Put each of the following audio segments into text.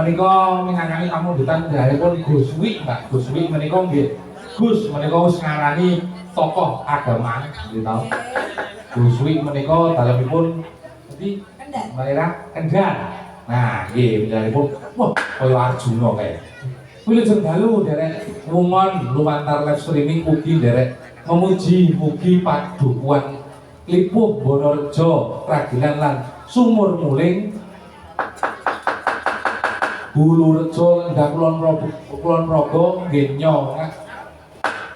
menika minangkani pamundhutan daripun Gus Wi, Mbak. Gus Wi menika nggih. Gus menika wis ngarani tokoh agama nggih tau. Gus Wi menika dalemipun endi? Daerah Kendal. Nah, nggih dalemipun wah kaya Arjuna kae. Wilujeng dalu derek ngungon lumantar live streaming ugi derek memuji mugi padukuhan Lipuh Bonorejo Kragilan lan Sumur Muling Hulu Rejo Lendah Kulon Progo nggih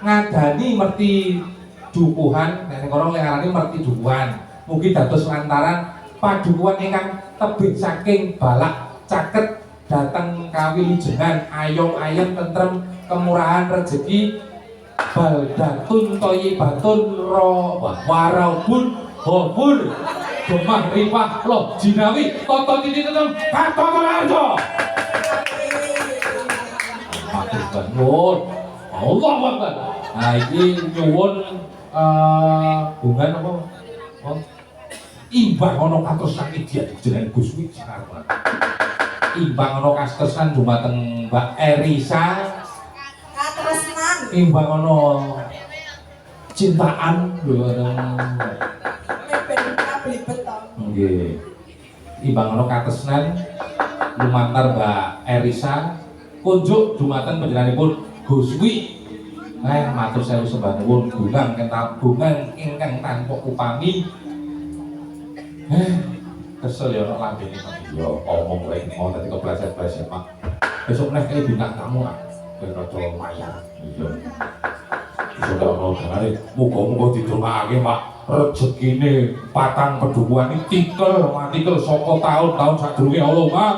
ngadani merti dukuhan nek kono ngarani merti dukuhan mugi dados lantaran padukuhan ingkang tebih saking balak caket dateng kawilujengan ayom-ayem tentrem kemurahan rezeki baldatun toyibatun waraubun hobur gemah ripah loh jinawi toto titi tetem katoto larjo matur bangun Allah Akbar. Nah ini nyuwun bungan apa imbang ono katresnan dia jeneng Gus Wi Jakarta imbang ono katresnan dumateng Mbak Erisa katresnan imbang ono cintaan lho nggih imbang ono katresnan lumantar Mbak Erisa kunjuk dumateng panjenenganipun Gus Wi matur sewu sembah nuwun gunang ingkang tanpa upami kesel ya ana lambene ya omong wae mau dadi kepleset-pleset Pak besok nek iki bintang tamu ah ben rada mayar iya iso ora ono dalane muga-muga didongakake Pak rezekine patang pedukuhan iki tikel saka taun-taun sadurunge Allah Pak.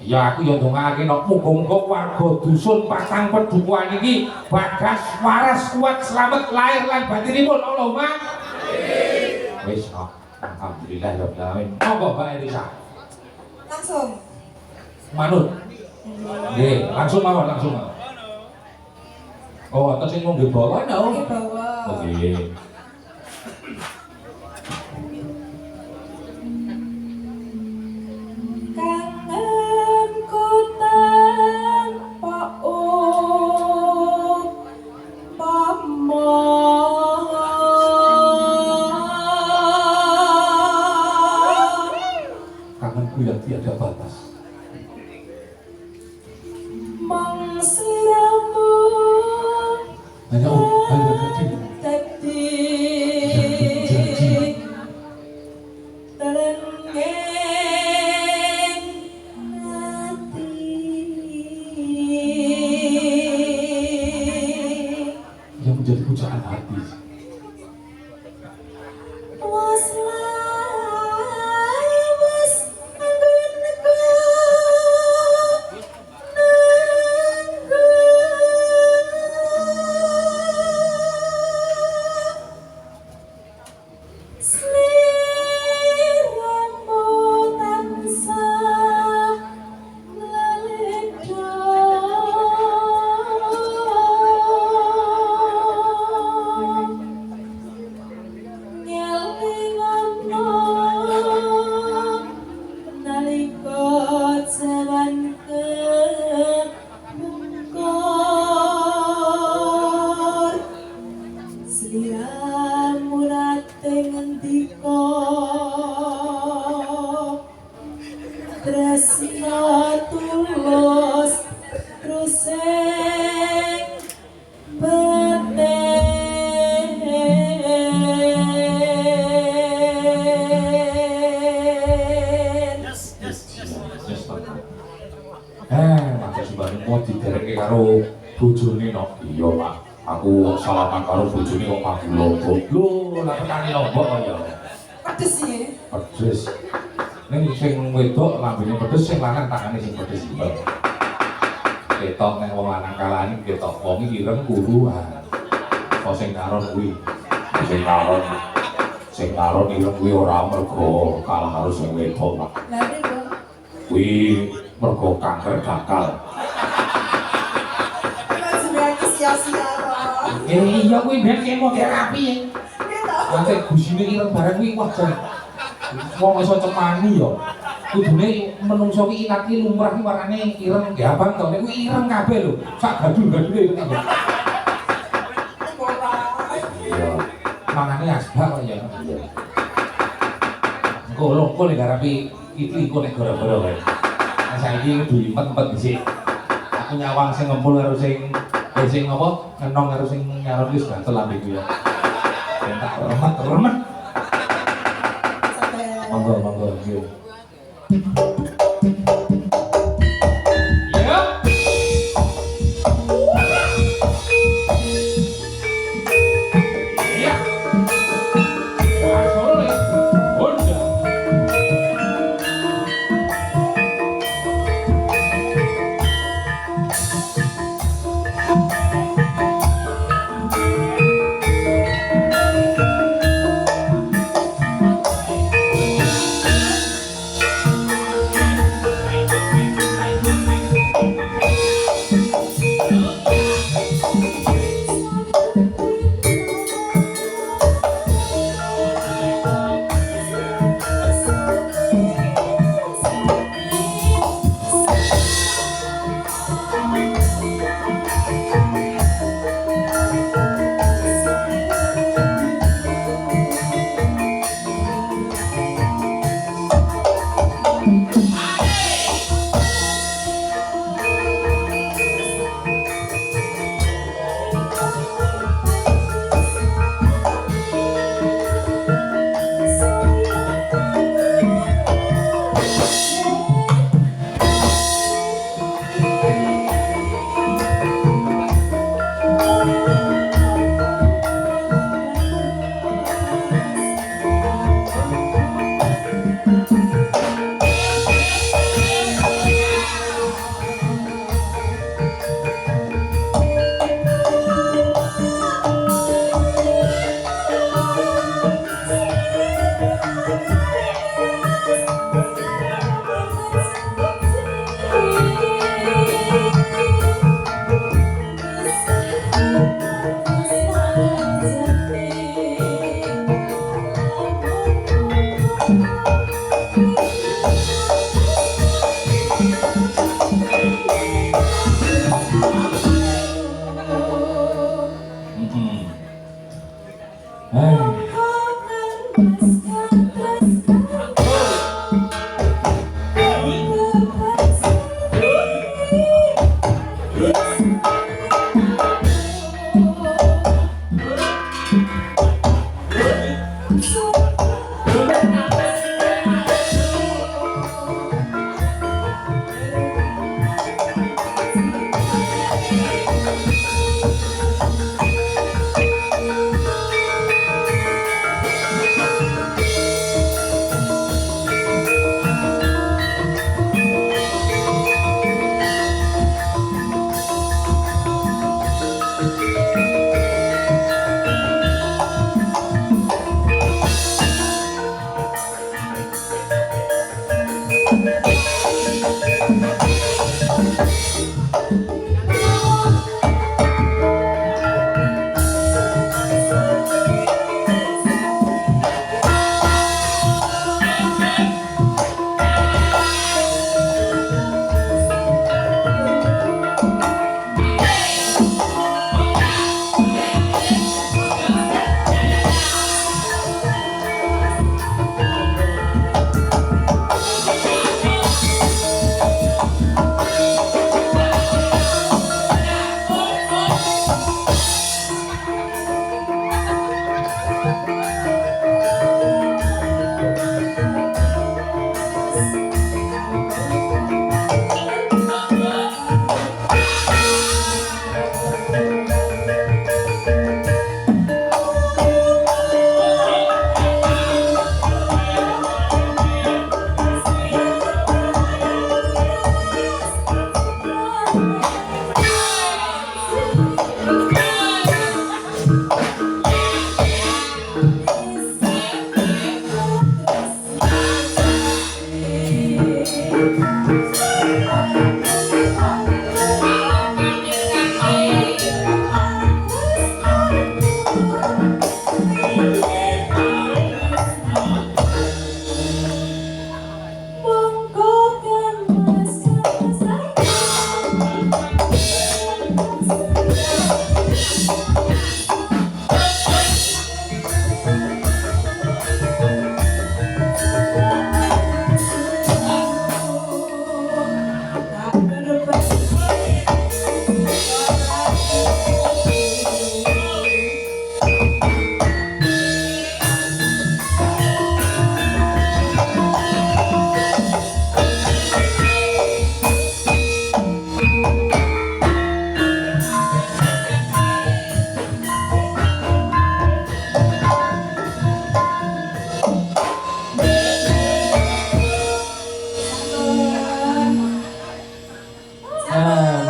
Ya aku yang ndongakake nek muga-muga warga dusun patang pedukuhan iki bagas waras kuat slamet lahir lan batinipun Allahumma amin. Wis alhamdulillah ya alamin. Monggo Mbak Elisa. Langsung. Manut. Nggih, langsung mawon langsung. Oh, atas sing nggih bawa no. Nggih bawa. Oke. Yang tiada batas. Mangsiamu hanya tadi terengeng hati yang menjadi pujaan hati. Bojone no iya Pak aku salaman karo bojone kok mabuk lombok lho lah petani lombok kaya pedes ya pedes ning sing wedok lambene pedes sing lanang tangane sing pedes iki ketok nek wong lanang kalane ketok wong iki ireng kuruan kok sing karon kuwi sing karon ireng kuwi ora mergo kalah karo sing wedok Pak lha niku kuwi mergo kanker bakal sia-sia iya kuwi ben kemoterapi ya. Nanti gusine ireng bareng kuwi wah jan. Wong iso cemani ya. kudune menungso ki inat ki lumrah ki warnane ireng ya abang to niku ireng kabeh lho sak gadul-gadule iki kok iya mangane asbak kok ya iya engko lho kok nek garapi iki kok nek gara-gara kae saiki kudu impet-impet dhisik aku nyawang sing ngempul karo sing apa ngenong karo sing nyaron wis gatel ambeku ya ben tak remet monggo nggih ya ya asore Honda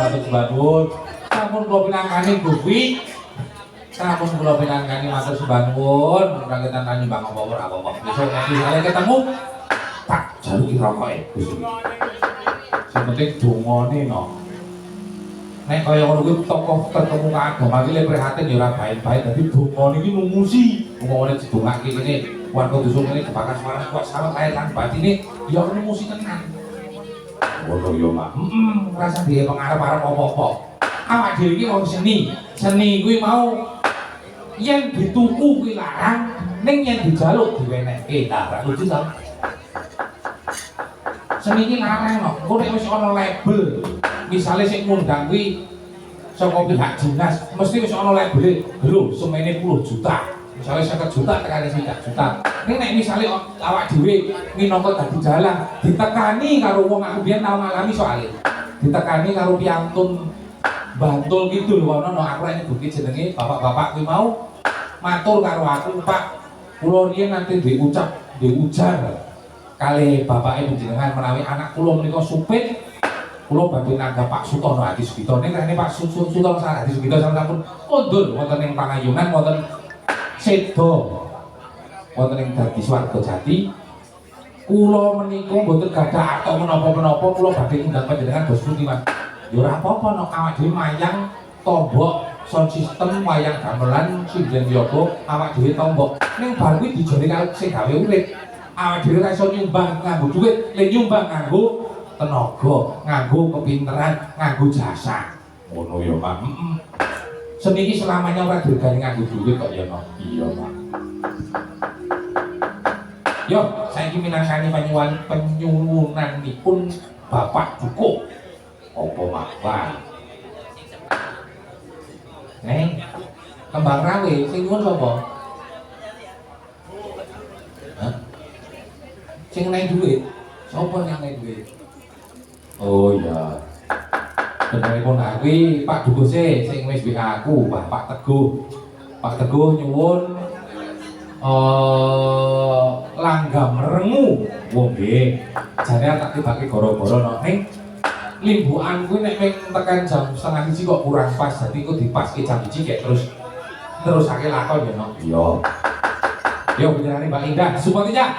matur sembah nuwun. Sampun kula pinangkani Gusti. Sampun kula pinangkani matur sembah nuwun. Ragetan kani Bang apa-apa. Besok nanti saya ketemu tak jaluki rokoke Gusti. Sing penting dongane no. Nek kaya ngono kuwi tokoh ketemu agama iki lek prihatin ya ora baik-baik dadi dongane iki numusi. Ngomongane didongake kene warga dusun kene kebakas waras kuat sawet lahir lan batine ya numusi tenan. Ngono yo Mak. Rasa dhewe pengarep-arep apa-apa. Awak dhewe iki wong seni. Seni kuwi mau yen dituku kuwi larang, ning yen dijaluk diwenekke ta, ora lucu ta? Seni iki larang no. Engko nek wis ana label, misale sing ngundang kuwi saka pihak dinas, mesti wis ana label lho semene 10 juta. Misale 50 juta tekane 1 juta. Ning nek misale awak dhewe minangka dadi dalang, ditekani karo wong aku biyen tau ngalami soalé. Ditekani karo piantun Bantul Kidul wono aku rene bukti jenenge bapak-bapak kuwi mau matur karo aku, Pak. Kula riyen nanti diujar kali bapake panjenengan menawi anak kula menika supit, kula badhe nanggap Pak Sutono Hadi Sugito. Ning rene Pak Sutono Hadi Sugito sampun kondur wonten ing pangayunan wonten sedo wonten ing dadi swarga jati. Kula menika mboten gadah arta menapa-menapa, kula badhe ngundang panjenengan Bos Putih Mas. Ya ora apa-apa nek awak dhewe mayang tombok sound system wayang gamelan sinden yoga awak dhewe tombok ning bar kuwi dijone karo sing gawe urip. Awak dhewe ora iso nyumbang nganggo dhuwit, lek nyumbang nganggo tenaga, nganggo kepinteran, nganggo jasa. Ngono ya, Pak. Seni iki selamanya ora dirgani nganggo dhuwit kok ya, Pak. Iya, Pak. Yo, saiki minangkani penyuwunanipun Bapak Dukuh. Apa makwa? Neng, kembang rawe, sing nyuwun sapa? Hah? Sing neng duit? Sapa yang neng duit? Oh iya. Beneripun aku Pak Dukuh sing wis WA aku, Pak Teguh. Pak Teguh nyuwun langgam rengu. Wong nggih. Jane tak tibake goro-goro no ning limbukan kuwi nek ping tekan jam 12:30 kok kurang pas, dadi kok dipaske jam 1 kek terusake lakon ya no. Iya. Yo benerane Mbak Indah, Supotinya.